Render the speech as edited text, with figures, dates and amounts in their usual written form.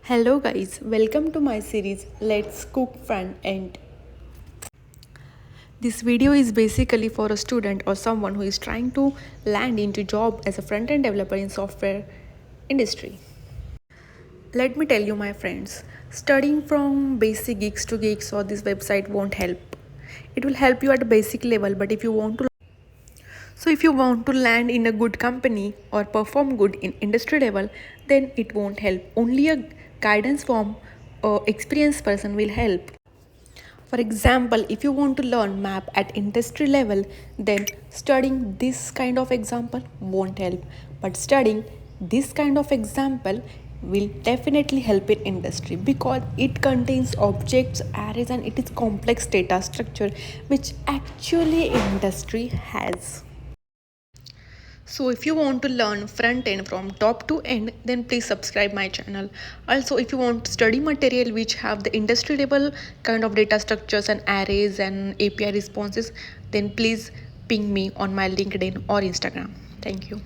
Hello guys, welcome to my series Let's Cook Front End. This video is basically for a student or someone who is trying to land into job as a front-end developer in software industry. Let me tell you my friends, studying from basic geeks to geeks or this website won't help. It will help you at a basic level, but if you want to land in a good company or perform good in industry level, then it won't help. Only a guidance from a experienced person will help. For example, if you want to learn map at industry level, then studying this kind of example won't help. But studying this kind of example will definitely help in industry because it contains objects, arrays, and it is complex data structure which actually industry has. So if you want to learn front end from top to end, then please subscribe my channel. Also, if you want study material which have the industry level kind of data structures and arrays and API responses, then please ping me on my LinkedIn or Instagram. Thank you.